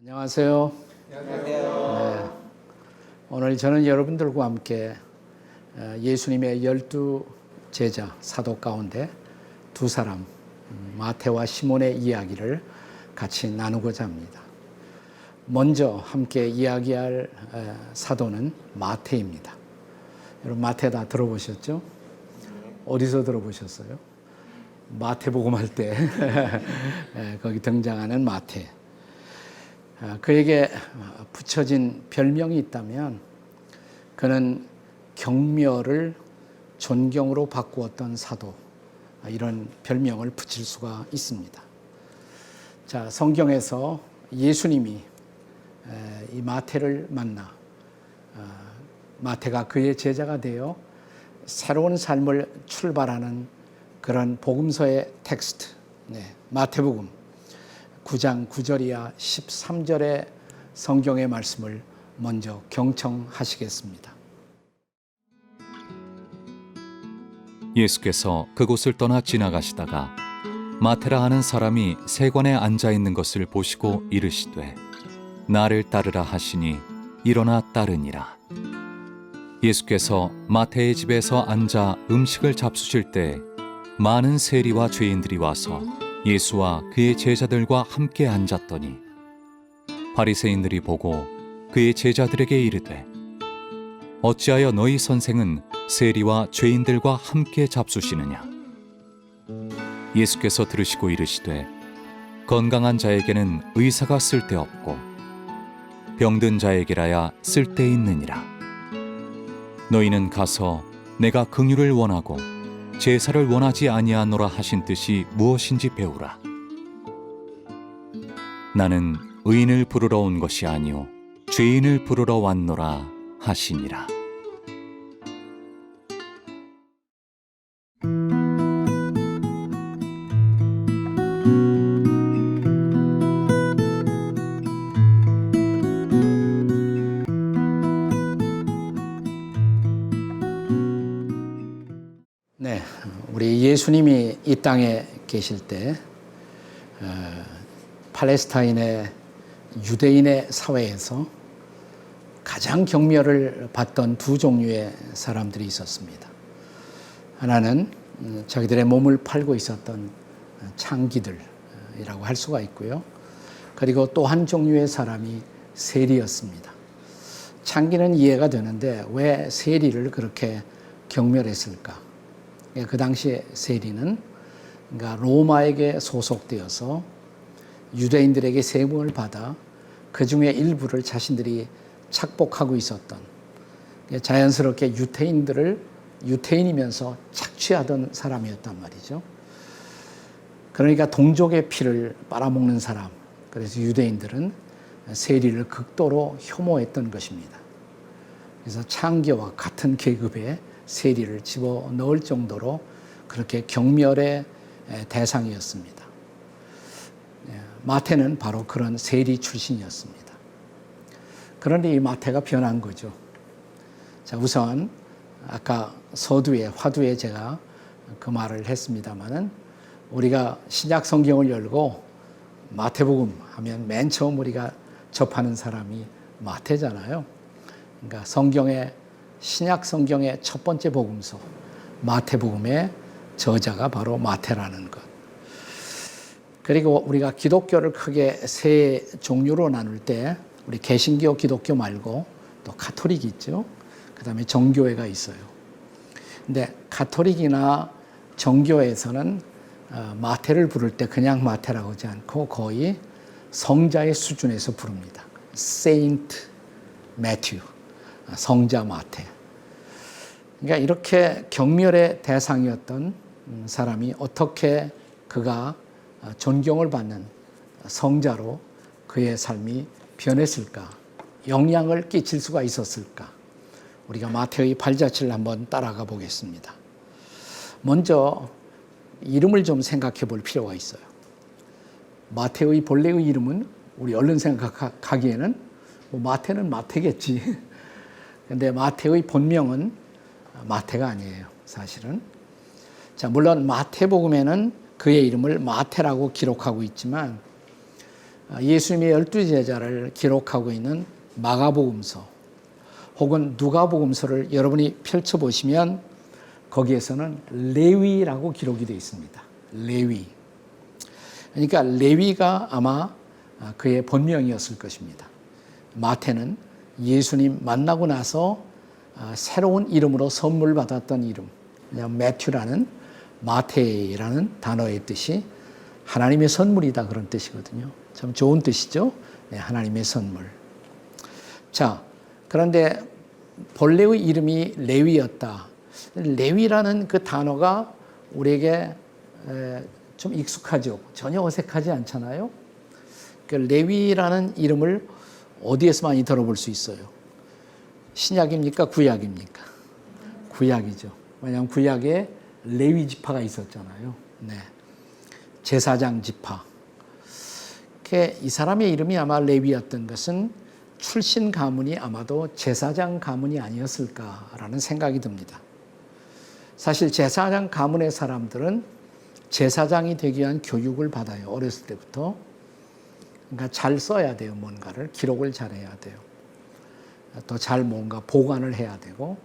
안녕하세요. 안녕하세요. 오늘 저는 여러분들과 함께 예수님의 12 제자 사도 가운데 두 사람 마태와 시몬의 이야기를 같이 나누고자 합니다. 먼저 함께 이야기할 사도는 마태입니다. 여러분 마태 다 들어보셨죠? 어디서 들어보셨어요? 마태복음 할 때 거기 등장하는 마태. 그에게 붙여진 별명이 있다면 그는 경멸을 존경으로 바꾸었던 사도, 이런 별명을 붙일 수가 있습니다. 자, 성경에서 예수님이 이 마태를 만나 마태가 그의 제자가 되어 새로운 삶을 출발하는 그런 복음서의 텍스트, 마태복음 9장 9절이야 13절의 성경의 말씀을 먼저 경청하시겠습니다. 예수께서 그곳을 떠나 지나가시다가 마테라 하는 사람이 세관에 앉아 있는 것을 보시고 이르시되 나를 따르라 하시니 일어나 따르니라. 예수께서 마태의 집에서 앉아 음식을 잡수실 때 많은 세리와 죄인들이 와서 예수와 그의 제자들과 함께 앉았더니 바리새인들이 보고 그의 제자들에게 이르되 어찌하여 너희 선생은 세리와 죄인들과 함께 잡수시느냐. 예수께서 들으시고 이르시되 건강한 자에게는 의사가 쓸데없고 병든 자에게라야 쓸데있느니라. 너희는 가서 내가 긍휼을 원하고 제사를 원하지 아니하노라 하신 뜻이 무엇인지 배우라. 나는 의인을 부르러 온 것이 아니요 죄인을 부르러 왔노라 하시니라. 네, 우리 예수님이 이 땅에 계실 때 팔레스타인의 유대인의 사회에서 가장 경멸을 받던 두 종류의 사람들이 있었습니다. 하나는 자기들의 몸을 팔고 있었던 창기들이라고 할 수가 있고요. 그리고 또 한 종류의 사람이 세리였습니다. 창기는 이해가 되는데 왜 세리를 그렇게 경멸했을까? 그 당시 세리는 그러니까 로마에게 소속되어서 유대인들에게 세금을 받아 그 중에 일부를 자신들이 착복하고 있었던, 자연스럽게 유태인이면서 착취하던 사람이었단 말이죠. 그러니까 동족의 피를 빨아먹는 사람, 그래서 유대인들은 세리를 극도로 혐오했던 것입니다. 그래서 창기와 같은 계급의 세리를 집어넣을 정도로 그렇게 경멸의 대상이었습니다. 마태는 바로 그런 세리 출신이었습니다. 그런데 이 마태가 변한 거죠. 자, 우선 아까 화두에 제가 그 말을 했습니다마는 우리가 신약 성경을 열고 마태복음 하면 맨 처음 우리가 접하는 사람이 마태잖아요. 그러니까 신약 성경의 첫 번째 복음서 마태복음의 저자가 바로 마태라는 것. 그리고 우리가 기독교를 크게 세 종류로 나눌 때 우리 개신교 기독교 말고 또 가톨릭이 있죠. 그다음에 정교회가 있어요. 근데 가톨릭이나 정교회에서는 마태를 부를 때 그냥 마태라고 하지 않고 거의 성자의 수준에서 부릅니다. 세인트 매튜, 성자 마태. 그러니까 이렇게 경멸의 대상이었던 사람이 어떻게 그가 존경을 받는 성자로 그의 삶이 변했을까? 영향을 끼칠 수가 있었을까? 우리가 마태의 발자취를 한번 따라가 보겠습니다. 먼저 이름을 좀 생각해 볼 필요가 있어요. 마태의 본래의 이름은 우리 얼른 생각하기에는 마태는 마태겠지. 근데 마태의 본명은 마태가 아니에요, 사실은. 자, 물론 마태복음에는 그의 이름을 마태라고 기록하고 있지만 예수님의 12제자를 기록하고 있는 마가복음서 혹은 누가복음서를 여러분이 펼쳐보시면 거기에서는 레위라고 기록이 되어 있습니다. 레위. 그러니까 레위가 아마 그의 본명이었을 것입니다. 마태는 예수님 만나고 나서 새로운 이름으로 선물 받았던 이름, 매튜라는 마태라는 단어의 뜻이 하나님의 선물이다 그런 뜻이거든요. 참 좋은 뜻이죠. 네, 하나님의 선물. 자, 그런데 본래의 이름이 레위였다. 레위라는 그 단어가 우리에게 좀 익숙하죠. 전혀 어색하지 않잖아요. 그 레위라는 이름을 어디에서 많이 들어볼 수 있어요? 신약입니까? 구약입니까? 구약이죠. 왜냐하면 구약에 레위 지파가 있었잖아요. 네. 제사장 지파. 이 사람의 이름이 아마 레위였던 것은 출신 가문이 아마도 제사장 가문이 아니었을까라는 생각이 듭니다. 사실 제사장 가문의 사람들은 제사장이 되기 위한 교육을 받아요. 어렸을 때부터. 그러니까 잘 써야 돼요. 뭔가를. 기록을 잘해야 돼요. 또 잘 뭔가 보관을 해야 되고.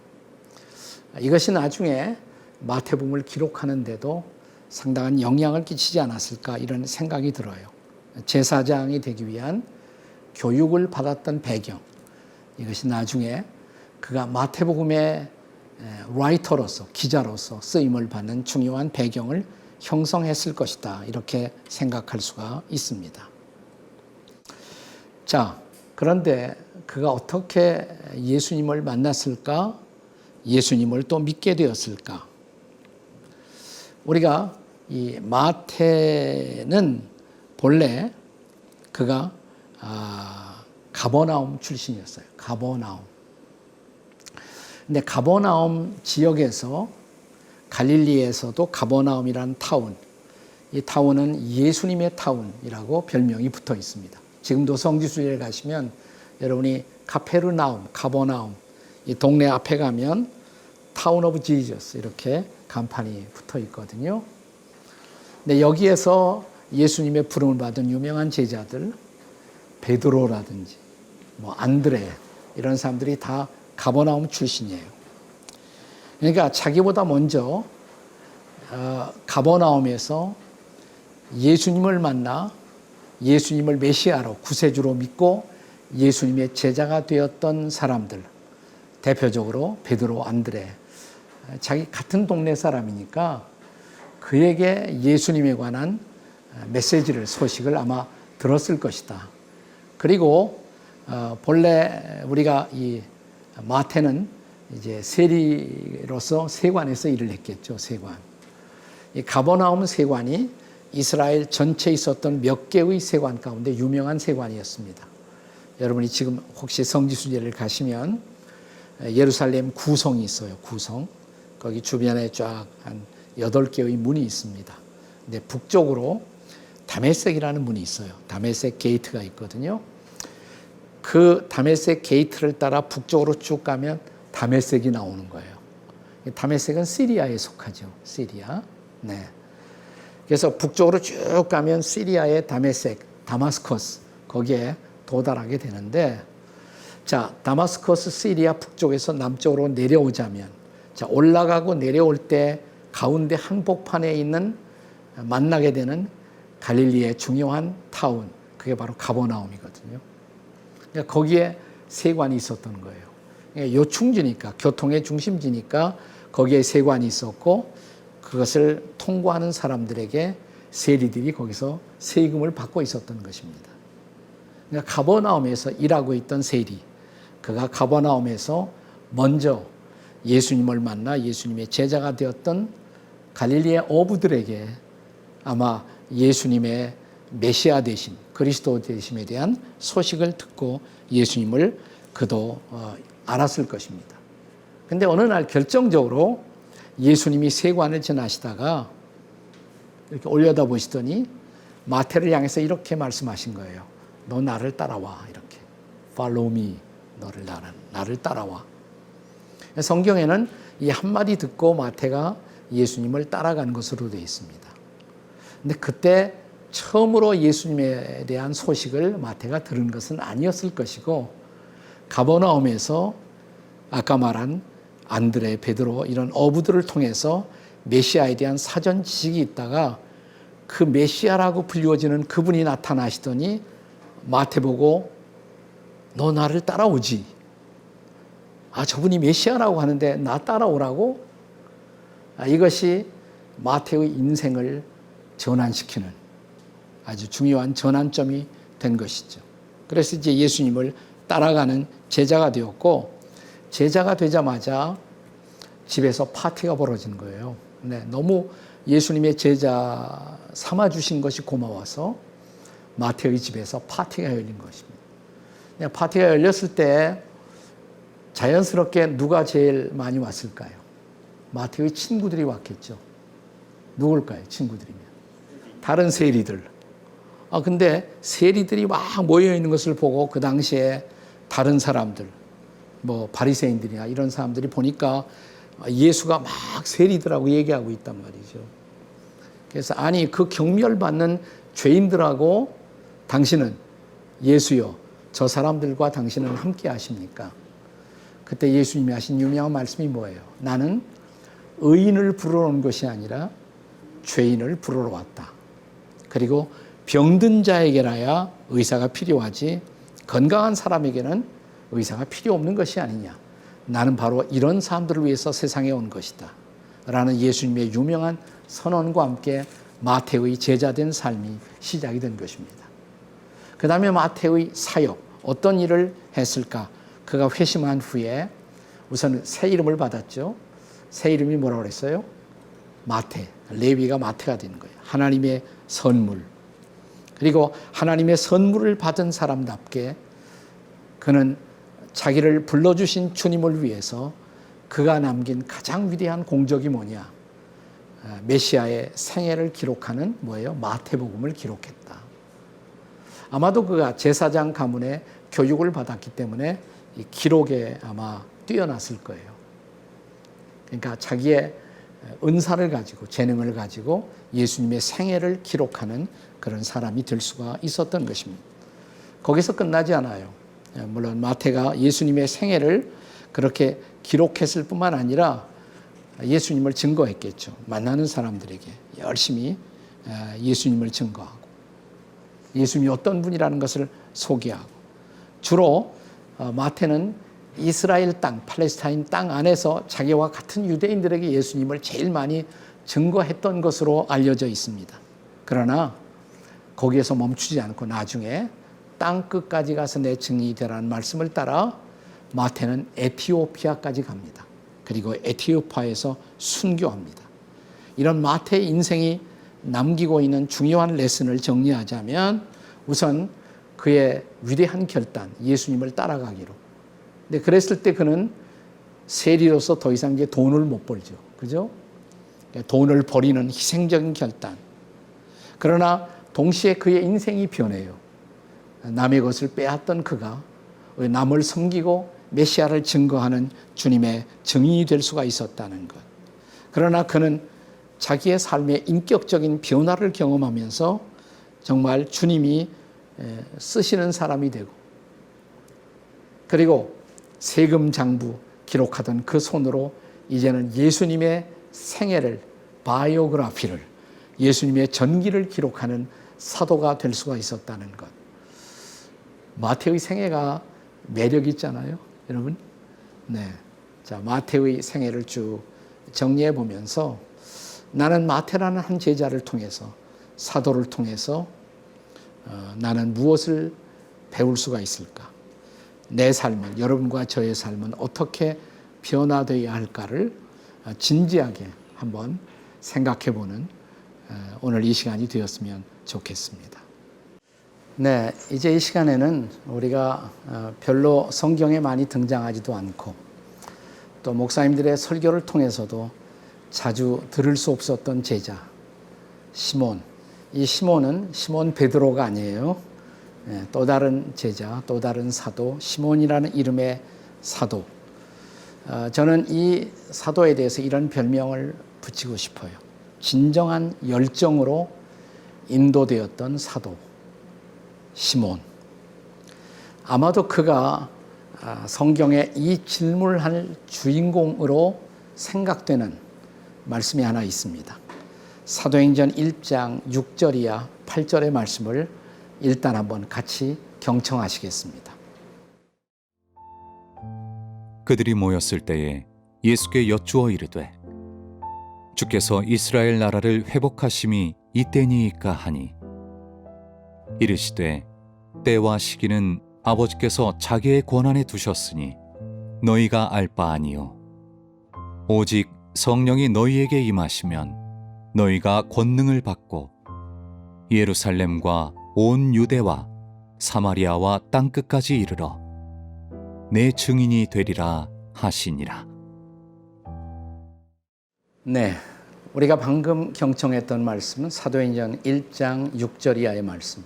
이것이 나중에 마태복음을 기록하는데도 상당한 영향을 끼치지 않았을까 이런 생각이 들어요. 제사장이 되기 위한 교육을 받았던 배경. 이것이 나중에 그가 마태복음의 라이터로서, 기자로서 쓰임을 받는 중요한 배경을 형성했을 것이다. 이렇게 생각할 수가 있습니다. 자, 그런데 그가 어떻게 예수님을 만났을까? 예수님을 또 믿게 되었을까? 우리가 이 마태는 본래 그가 가버나움 출신이었어요. 가버나움. 근데 가버나움 지역에서 갈릴리에서도 가버나움이라는 타운, 이 타운은 예수님의 타운이라고 별명이 붙어 있습니다. 지금도 성지순례를 가시면 여러분이 카페르나움, 가버나움 이 동네 앞에 가면 타운 오브 지저스 이렇게 간판이 붙어 있거든요. 근데 여기에서 예수님의 부름을 받은 유명한 제자들 베드로라든지 뭐 안드레 이런 사람들이 다 가버나움 출신이에요. 그러니까 자기보다 먼저 가버나움에서 예수님을 만나 예수님을 메시아로 구세주로 믿고 예수님의 제자가 되었던 사람들, 대표적으로 베드로, 안드레, 자기 같은 동네 사람이니까 그에게 예수님에 관한 메시지를, 소식을 아마 들었을 것이다. 그리고 본래 우리가 이 마태는 이제 세리로서 세관에서 일을 했겠죠. 세관. 이 가버나움 세관이 이스라엘 전체에 있었던 몇 개의 세관 가운데 유명한 세관이었습니다. 여러분이 지금 혹시 성지순례를 가시면 예루살렘 구성이 있어요. 구성. 거기 주변에 쫙 한 8개의 문이 있습니다. 근데 북쪽으로 다메섹이라는 문이 있어요. 다메섹 게이트가 있거든요. 그 다메섹 게이트를 따라 북쪽으로 쭉 가면 다메섹이 나오는 거예요. 다메섹은 시리아에 속하죠. 시리아. 네. 그래서 북쪽으로 쭉 가면 시리아의 다메섹, 다마스커스 거기에 도달하게 되는데, 자, 다마스커스 시리아 북쪽에서 남쪽으로 내려오자면, 자, 올라가고 내려올 때 가운데 한복판에 있는 만나게 되는 갈릴리의 중요한 타운, 그게 바로 가버나움이거든요. 그러니까 거기에 세관이 있었던 거예요. 그러니까 요충지니까, 교통의 중심지니까 거기에 세관이 있었고, 그것을 통과하는 사람들에게 세리들이 거기서 세금을 받고 있었던 것입니다. 그러니까 가버나움에서 일하고 있던 세리, 그가 가버나움에서 먼저 예수님을 만나 예수님의 제자가 되었던 갈릴리의 어부들에게 아마 예수님의 메시아 되심, 그리스도 되심에 대한 소식을 듣고 예수님을 그도 알았을 것입니다. 그런데 어느 날 결정적으로 예수님이 세관을 지나시다가 이렇게 올려다보시더니 마태를 향해서 이렇게 말씀하신 거예요. 너 나를 따라와. 이렇게. Follow me. 나를 따라와. 성경에는 이 한마디 듣고 마태가 예수님을 따라간 것으로 되어 있습니다. 근데 그때 처음으로 예수님에 대한 소식을 마태가 들은 것은 아니었을 것이고, 가버나움에서 아까 말한 안드레, 베드로 이런 어부들을 통해서 메시아에 대한 사전 지식이 있다가 그 메시아라고 불리워지는 그분이 나타나시더니 마태 보고 너 나를 따라오지. 저분이 메시아라고 하는데 나 따라오라고? 이것이 마태의 인생을 전환시키는 아주 중요한 전환점이 된 것이죠. 그래서 이제 예수님을 따라가는 제자가 되었고, 제자가 되자마자 집에서 파티가 벌어진 거예요. 네, 너무 예수님의 제자 삼아주신 것이 고마워서 마태의 집에서 파티가 열린 것입니다. 파티가 열렸을 때 자연스럽게 누가 제일 많이 왔을까요? 마태의 친구들이 왔겠죠. 누굴까요? 친구들이면. 다른 세리들. 근데 세리들이 막 모여있는 것을 보고 그 당시에 다른 사람들, 바리새인들이나 이런 사람들이 보니까 예수가 막 세리들하고 얘기하고 있단 말이죠. 그래서 그 경멸받는 죄인들하고 당신은 예수여, 저 사람들과 당신은 함께 하십니까? 그때 예수님이 하신 유명한 말씀이 뭐예요? 나는 의인을 부르러 온 것이 아니라 죄인을 부르러 왔다. 그리고 병든 자에게라야 의사가 필요하지 건강한 사람에게는 의사가 필요 없는 것이 아니냐. 나는 바로 이런 사람들을 위해서 세상에 온 것이다. 라는 예수님의 유명한 선언과 함께 마태의 제자된 삶이 시작이 된 것입니다. 그 다음에 마태의 사역, 어떤 일을 했을까? 그가 회심한 후에 우선 새 이름을 받았죠. 새 이름이 뭐라고 그랬어요? 마태. 레위가 마태가 된 거예요. 하나님의 선물. 그리고 하나님의 선물을 받은 사람답게 그는 자기를 불러주신 주님을 위해서 그가 남긴 가장 위대한 공적이 뭐냐? 메시아의 생애를 기록하는 뭐예요? 마태복음을 기록했다. 아마도 그가 제사장 가문의 교육을 받았기 때문에 이 기록에 아마 뛰어났을 거예요. 그러니까 자기의 은사를 가지고 재능을 가지고 예수님의 생애를 기록하는 그런 사람이 될 수가 있었던 것입니다. 거기서 끝나지 않아요. 물론 마태가 예수님의 생애를 그렇게 기록했을 뿐만 아니라 예수님을 증거했겠죠. 만나는 사람들에게 열심히 예수님을 증거하고 예수님이 어떤 분이라는 것을 소개하고, 주로 마태는 이스라엘 땅, 팔레스타인 땅 안에서 자기와 같은 유대인들에게 예수님을 제일 많이 증거했던 것으로 알려져 있습니다. 그러나 거기에서 멈추지 않고 나중에 땅 끝까지 가서 내 증인이 되라는 말씀을 따라 마태는 에티오피아까지 갑니다. 그리고 에티오피아에서 순교합니다. 이런 마태의 인생이 남기고 있는 중요한 레슨을 정리하자면 우선 그의 위대한 결단, 예수님을 따라가기로. 근데 그랬을 때 그는 세리로서 더 이상 이제 돈을 못 벌죠. 그죠? 돈을 버리는 희생적인 결단. 그러나 동시에 그의 인생이 변해요. 남의 것을 빼앗던 그가 남을 섬기고 메시아를 증거하는 주님의 증인이 될 수가 있었다는 것. 그러나 그는 자기의 삶의 인격적인 변화를 경험하면서 정말 주님이 쓰시는 사람이 되고, 그리고 세금 장부 기록하던 그 손으로 이제는 예수님의 생애를, 바이오그라피를, 예수님의 전기를 기록하는 사도가 될 수가 있었다는 것. 마태의 생애가 매력 있잖아요, 여러분. 네. 자, 마태의 생애를 쭉 정리해 보면서 나는 마태라는 한 제자를 통해서, 사도를 통해서 나는 무엇을 배울 수가 있을까? 내 삶은, 여러분과 저의 삶은 어떻게 변화되어야 할까를 진지하게 한번 생각해 보는 오늘 이 시간이 되었으면 좋겠습니다. 네, 이제 이 시간에는 우리가 별로 성경에 많이 등장하지도 않고 또 목사님들의 설교를 통해서도 자주 들을 수 없었던 제자 시몬. 이 시몬은 시몬 베드로가 아니에요. 또 다른 제자, 또 다른 사도, 시몬이라는 이름의 사도. 저는 이 사도에 대해서 이런 별명을 붙이고 싶어요. 진정한 열정으로 인도되었던 사도 시몬. 아마도 그가 성경에 이 질문을 할 주인공으로 생각되는 말씀이 하나 있습니다. 사도행전 1장 6절이야 8절의 말씀을 일단 한번 같이 경청하시겠습니다. 그들이 모였을 때에 예수께 여쭈어 이르되 주께서 이스라엘 나라를 회복하심이 이때니이까 하니 이르시되 때와 시기는 아버지께서 자기의 권한에 두셨으니 너희가 알 바 아니요 오직 성령이 너희에게 임하시면 너희가 권능을 받고 예루살렘과 온 유대와 사마리아와 땅끝까지 이르러 내 증인이 되리라 하시니라. 네, 우리가 방금 경청했던 말씀은 사도행전 1장 6절 이하의 말씀.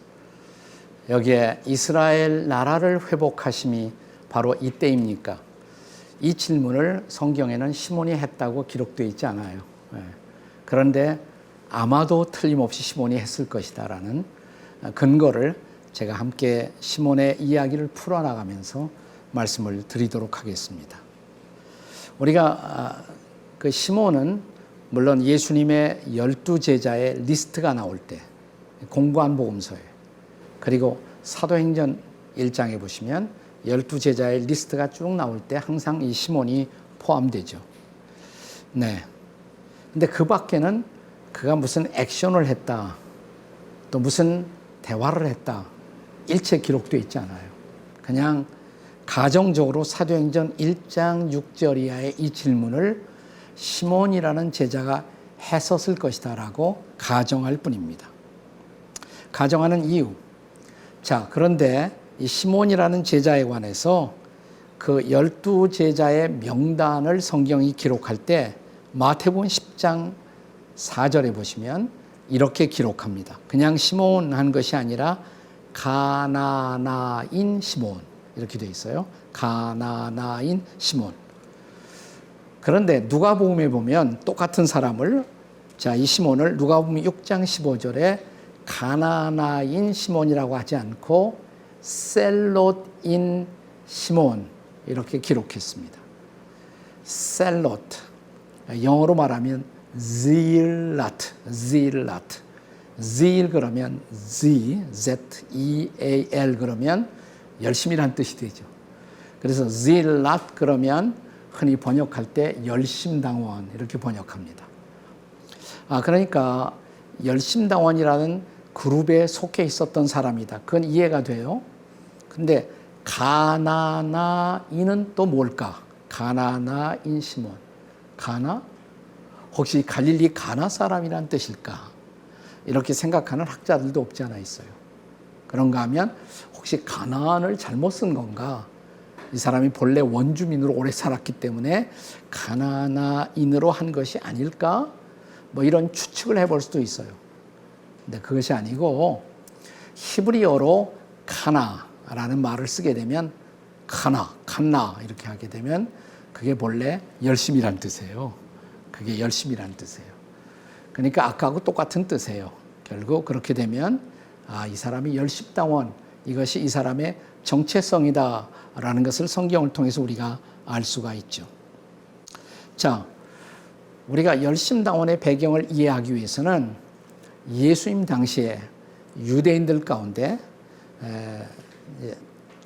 여기에 이스라엘 나라를 회복하심이 바로 이때입니까? 이 질문을 성경에는 시몬이 했다고 기록되어 있지 않아요. 그런데 아마도 틀림없이 시몬이 했을 것이다라는 근거를 제가 함께 시몬의 이야기를 풀어나가면서 말씀을 드리도록 하겠습니다. 우리가 그 시몬은 물론 예수님의 12제자의 리스트가 나올 때 공고한 복음서에 그리고 사도행전 1장에 보시면 12제자의 리스트가 쭉 나올 때 항상 이 시몬이 포함되죠. 네. 근데 그 밖에는 그가 무슨 액션을 했다, 또 무슨 대화를 했다, 일체 기록되어 있지 않아요. 그냥 가정적으로 사도행전 1장 6절 이하의 이 질문을 시몬이라는 제자가 했었을 것이다라고 가정할 뿐입니다. 가정하는 이유. 자, 그런데 이 시몬이라는 제자에 관해서 그 12제자의 명단을 성경이 기록할 때 마태복음 10장 4절에 보시면 이렇게 기록합니다. 그냥 시몬 한 것이 아니라 가나나인 시몬 이렇게 되어 있어요. 가나나인 시몬. 그런데 누가복음에 보면 똑같은 사람을 이 시몬을 누가복음 6장 15절에 가나나인 시몬이라고 하지 않고 셀롯인 시몬 이렇게 기록했습니다. 셀롯, 영어로 말하면 zealot, zeal 그러면 Z-E-A-L 그러면 열심이란 뜻이 되죠. 그래서 zealot 그러면 흔히 번역할 때 열심당원 이렇게 번역합니다. 그러니까 열심당원이라는 그룹에 속해 있었던 사람이다. 그건 이해가 돼요. 근데 가나나인은 또 뭘까? 가나나인 시몬. 가나? 혹시 갈릴리 가나 사람이란 뜻일까? 이렇게 생각하는 학자들도 없지 않아 있어요. 그런가 하면 혹시 가나안을 잘못 쓴 건가? 이 사람이 본래 원주민으로 오래 살았기 때문에 가나나인으로 한 것이 아닐까? 뭐 이런 추측을 해볼 수도 있어요. 근데 그것이 아니고 히브리어로 카나라는 말을 쓰게 되면 칸나 이렇게 하게 되면 그게 본래 열심이란 뜻이에요. 그게 열심이란 뜻이에요. 그러니까 아까하고 똑같은 뜻이에요. 결국 그렇게 되면 이 사람이 열심당원, 이것이 이 사람의 정체성이다라는 것을 성경을 통해서 우리가 알 수가 있죠. 자, 우리가 열심당원의 배경을 이해하기 위해서는 예수님 당시에 유대인들 가운데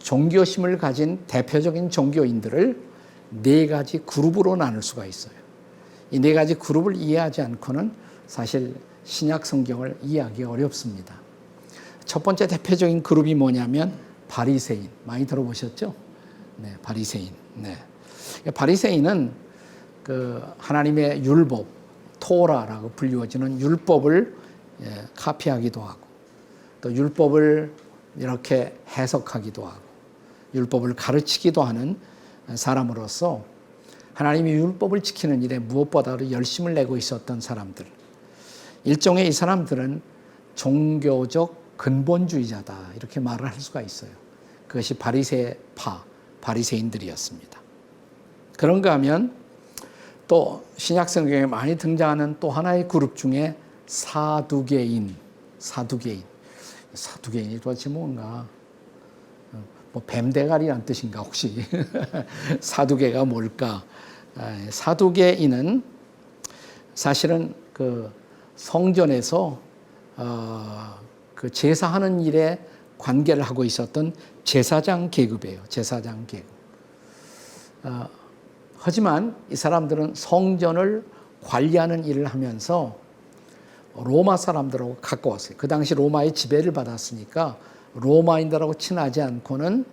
종교심을 가진 대표적인 종교인들을 네 가지 그룹으로 나눌 수가 있어요. 이 네 가지 그룹을 이해하지 않고는 사실 신약 성경을 이해하기 어렵습니다. 첫 번째 대표적인 그룹이 뭐냐면 바리새인. 많이 들어보셨죠? 네, 바리새인. 네. 바리새인은 그 하나님의 율법, 토라라고 불리워지는 율법을 카피하기도 하고 또 율법을 이렇게 해석하기도 하고 율법을 가르치기도 하는 사람으로서 하나님이 율법을 지키는 일에 무엇보다도 열심을 내고 있었던 사람들. 일종의 이 사람들은 종교적 근본주의자다 이렇게 말을 할 수가 있어요. 그것이 바리새파, 바리새인들이었습니다. 그런가 하면 또 신약 성경에 많이 등장하는 또 하나의 그룹 중에 사두개인, 사두개인. 사두개인이 도대체 뭔가? 뭐 뱀대가리란 뜻인가 혹시? 사두개가 뭘까? 사두개인은 사실은 그 성전에서 그 제사하는 일에 관계를 하고 있었던 제사장 계급이에요. 제사장 계급. 하지만 이 사람들은 성전을 관리하는 일을 하면서 로마 사람들하고 가까웠어요. 그 당시 로마의 지배를 받았으니까 로마인들하고 친하지 않고는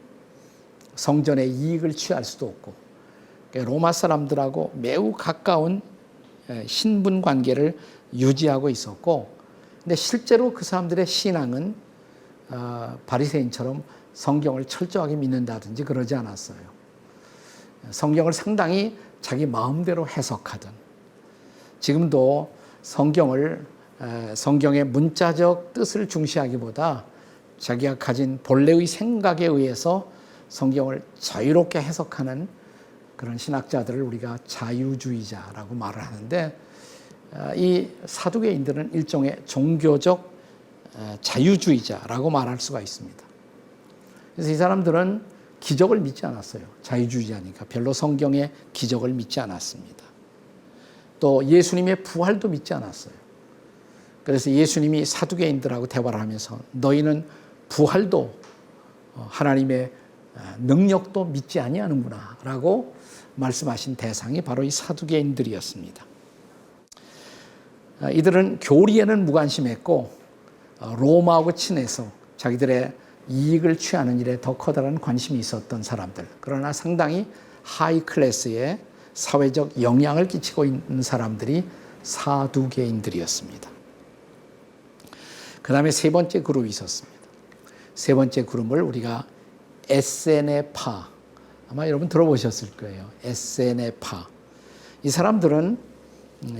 성전의 이익을 취할 수도 없고 로마 사람들하고 매우 가까운 신분 관계를 유지하고 있었고, 근데 실제로 그 사람들의 신앙은 바리새인처럼 성경을 철저하게 믿는다든지 그러지 않았어요. 성경을 상당히 자기 마음대로 해석하던, 지금도 성경의 문자적 뜻을 중시하기보다 자기가 가진 본래의 생각에 의해서 성경을 자유롭게 해석하는 그런 신학자들을 우리가 자유주의자라고 말을 하는데, 이 사두개인들은 일종의 종교적 자유주의자라고 말할 수가 있습니다. 그래서 이 사람들은 기적을 믿지 않았어요. 자유주의자니까 별로 성경의 기적을 믿지 않았습니다. 또 예수님의 부활도 믿지 않았어요. 그래서 예수님이 사두개인들하고 대화를 하면서 너희는 부활도 하나님의 능력도 믿지 아니하는구나 라고 말씀하신 대상이 바로 이 사두개인들이었습니다. 이들은 교리에는 무관심했고 로마하고 친해서 자기들의 이익을 취하는 일에 더 커다란 관심이 있었던 사람들, 그러나 상당히 하이 클래스의 사회적 영향을 끼치고 있는 사람들이 사두개인들이었습니다. 그 다음에 세 번째 그룹이 있었습니다. 세 번째 그룹을 우리가 에세네파, 아마 여러분 들어보셨을 거예요. 에세네파. 이 사람들은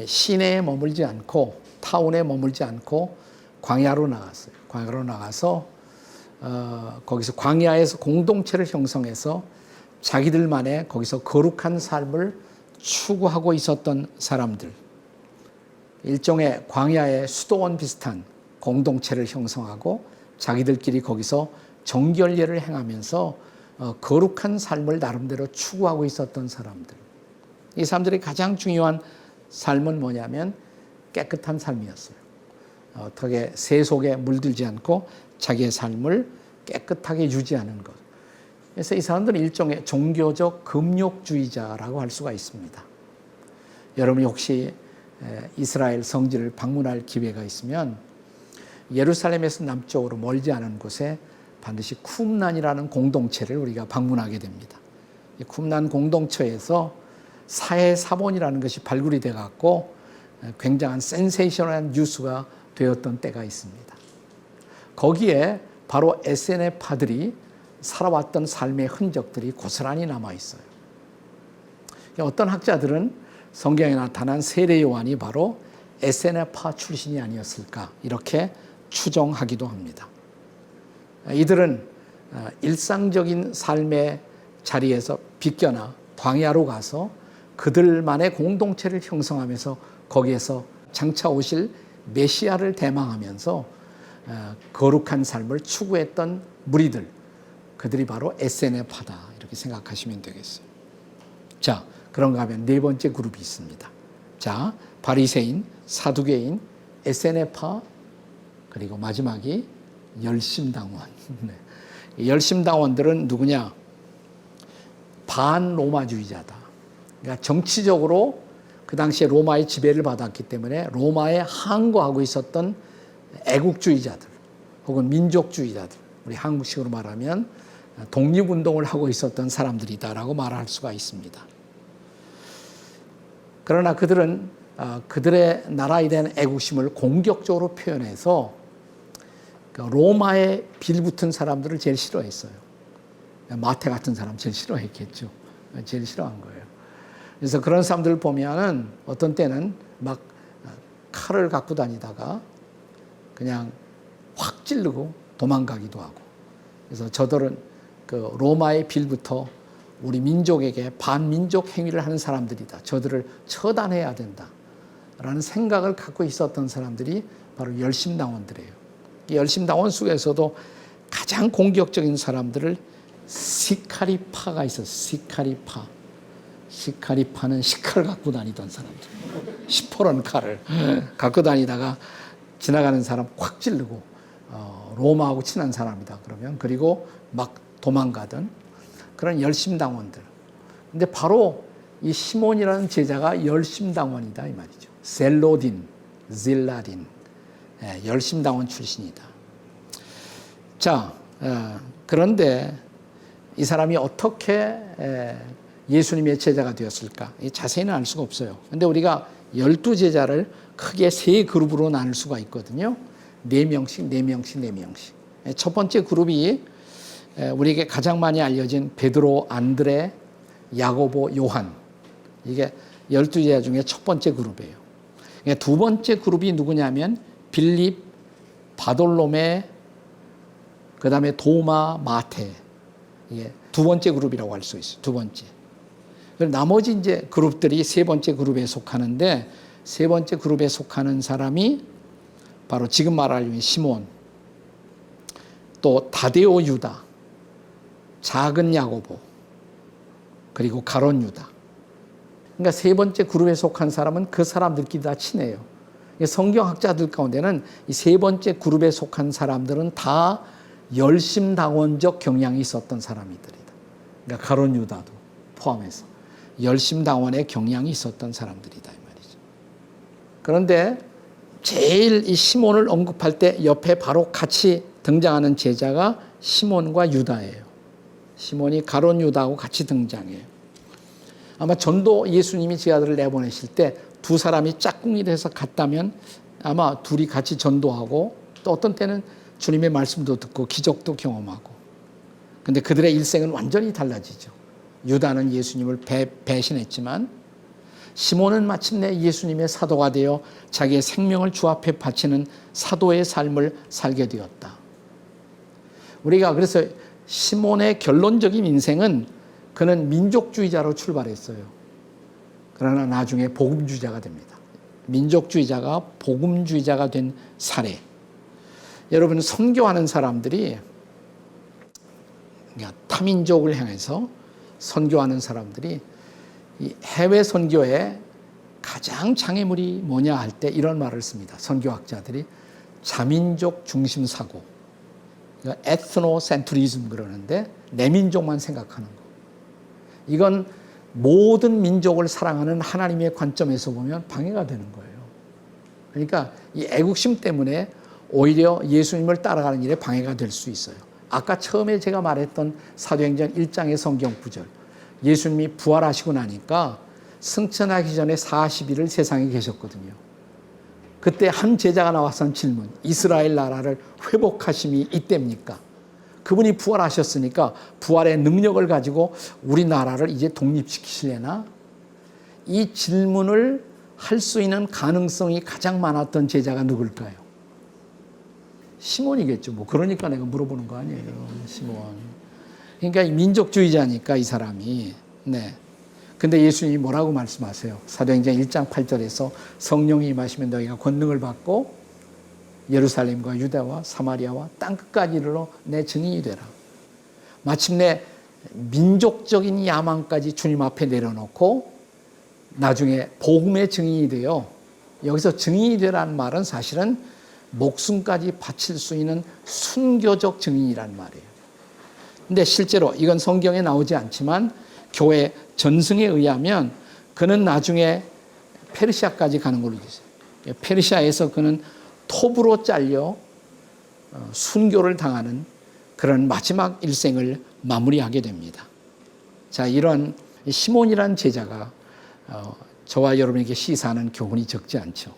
시내에 머물지 않고 타운에 머물지 않고 광야로 나갔어요. 광야로 나가서 거기서 광야에서 공동체를 형성해서 자기들만의 거기서 거룩한 삶을 추구하고 있었던 사람들. 일종의 광야의 수도원 비슷한 공동체를 형성하고 자기들끼리 거기서 정결례를 행하면서 거룩한 삶을 나름대로 추구하고 있었던 사람들. 이 사람들의 가장 중요한 삶은 뭐냐면 깨끗한 삶이었어요. 어떻게 세속에 물들지 않고 자기의 삶을 깨끗하게 유지하는 것. 그래서 이 사람들은 일종의 종교적 금욕주의자라고 할 수가 있습니다. 여러분이 혹시 이스라엘 성지를 방문할 기회가 있으면 예루살렘에서 남쪽으로 멀지 않은 곳에 반드시 쿰란이라는 공동체를 우리가 방문하게 됩니다. 이 쿰란 공동체에서 사해사본이라는 것이 발굴이 돼 갖고 굉장한 센세이셔널한 뉴스가 되었던 때가 있습니다. 거기에 바로 에세네파들이 살아왔던 삶의 흔적들이 고스란히 남아 있어요. 어떤 학자들은 성경에 나타난 세례 요한이 바로 에세네파 출신이 아니었을까 이렇게 추정하기도 합니다. 이들은 일상적인 삶의 자리에서 비껴나 광야로 가서 그들만의 공동체를 형성하면서 거기에서 장차 오실 메시아를 대망하면서 거룩한 삶을 추구했던 무리들, 그들이 바로 에세네파다 이렇게 생각하시면 되겠어요. 자, 그런가 하면 네 번째 그룹이 있습니다. 자, 바리새인, 사두개인, 에세네파, 그리고 마지막이 열심당원. 열심당원들은 누구냐? 반로마주의자다. 그러니까 정치적으로 그 당시에 로마의 지배를 받았기 때문에 로마에 항거하고 있었던 애국주의자들 혹은 민족주의자들, 우리 한국식으로 말하면 독립운동을 하고 있었던 사람들이다라고 말할 수가 있습니다. 그러나 그들은 그들의 나라에 대한 애국심을 공격적으로 표현해서 로마에 빌붙은 사람들을 제일 싫어했어요. 마태 같은 사람 제일 싫어했겠죠. 제일 싫어한 거예요. 그래서 그런 사람들을 보면은 어떤 때는 막 칼을 갖고 다니다가 그냥 확 찌르고 도망가기도 하고. 그래서 저들은 그 로마의 빌부터 우리 민족에게 반민족 행위를 하는 사람들이다. 저들을 처단해야 된다. 라는 생각을 갖고 있었던 사람들이 바로 열심당원들이에요. 이 열심당원 속에서도 가장 공격적인 사람들을 시카리파가 있었어요. 시카리파는 시칼을 갖고 다니던 사람들. 시퍼런 칼을 갖고 다니다가 지나가는 사람 확 찌르고 로마하고 친한 사람이다 그러면 그리고 막 도망가던 그런 열심당원들. 근데 바로 이 시몬이라는 제자가 열심당원이다 이 말이죠. 질라딘 열심당원 출신이다. 자, 그런데 이 사람이 어떻게 예수님의 제자가 되었을까? 자세히는 알 수가 없어요. 그런데 우리가 12제자를 크게 3그룹으로 나눌 수가 있거든요. 4명씩. 첫 번째 그룹이 우리에게 가장 많이 알려진 베드로, 안드레, 야고보, 요한. 이게 12제자 중에 첫 번째 그룹이에요. 두 번째 그룹이 누구냐면 빌립, 바돌로메, 그 다음에 도마, 마테. 이게 두 번째 그룹이라고 할 수 있어요. 두 번째. 나머지 이제 그룹들이 세 번째 그룹에 속하는데 세 번째 그룹에 속하는 사람이 바로 지금 말할 시몬, 또 다데오 유다, 작은 야고보, 그리고 가론 유다. 그러니까 세 번째 그룹에 속한 사람은 그 사람들끼리 다 친해요. 성경학자들 가운데는 이 세 번째 그룹에 속한 사람들은 다 열심당원적 경향이 있었던 사람들이다. 그러니까 가론 유다도 포함해서 열심당원의 경향이 있었던 사람들이다 이 말이죠. 그런데 제일 이 시몬을 언급할 때 옆에 바로 같이 등장하는 제자가 시몬과 유다예요. 시몬이 가론 유다하고 같이 등장해요. 아마 전도 예수님이 제자들을 내보내실 때 두 사람이 짝꿍이 돼서 갔다면 아마 둘이 같이 전도하고 또 어떤 때는 주님의 말씀도 듣고 기적도 경험하고. 근데 그들의 일생은 완전히 달라지죠. 유다는 예수님을 배신했지만 시몬은 마침내 예수님의 사도가 되어 자기의 생명을 주 앞에 바치는 사도의 삶을 살게 되었다. 우리가 그래서 시몬의 결론적인 인생은 그는 민족주의자로 출발했어요. 그러나 나중에 복음주의자가 됩니다. 민족주의자가 복음주의자가 된 사례. 여러분 선교하는 사람들이 타민족을 향해서 선교하는 사람들이 이 해외 선교의 가장 장애물이 뭐냐 할 때 이런 말을 씁니다. 선교학자들이 자민족 중심 사고, 에트노센트리즘 그러는데 내 민족만 생각하는 거. 이건 모든 민족을 사랑하는 하나님의 관점에서 보면 방해가 되는 거예요. 그러니까 이 애국심 때문에 오히려 예수님을 따라가는 일에 방해가 될 수 있어요. 아까 처음에 제가 말했던 사도행전 1장의 성경 구절. 예수님이 부활하시고 나니까 승천하기 전에 40일을 세상에 계셨거든요. 그때 한 제자가 나와서 한 질문. 이스라엘 나라를 회복하심이 이때입니까? 그분이 부활하셨으니까 부활의 능력을 가지고 우리나라를 이제 독립시키시려나? 이 질문을 할 수 있는 가능성이 가장 많았던 제자가 누굴까요? 시몬이겠죠. 뭐 그러니까 내가 물어보는 거 아니에요. 시몬. 그러니까 민족주의자니까 이 사람이. 네. 근데 예수님이 뭐라고 말씀하세요? 사도행전 1장 8절에서 성령이 임하시면 너희가 권능을 받고 예루살렘과 유다와 사마리아와 땅끝까지 이르러 내 증인이 되라. 마침내 민족적인 야망까지 주님 앞에 내려놓고 나중에 복음의 증인이 되어 여기서 증인이 되라는 말은 사실은 목숨까지 바칠 수 있는 순교적 증인이란 말이에요. 근데 실제로 이건 성경에 나오지 않지만 교회 전승에 의하면 그는 나중에 페르시아까지 가는 걸로 되어 있어요. 페르시아에서 그는 톱으로 잘려 순교를 당하는 그런 마지막 일생을 마무리하게 됩니다. 자, 이런 시몬이라는 제자가 저와 여러분에게 시사하는 교훈이 적지 않죠.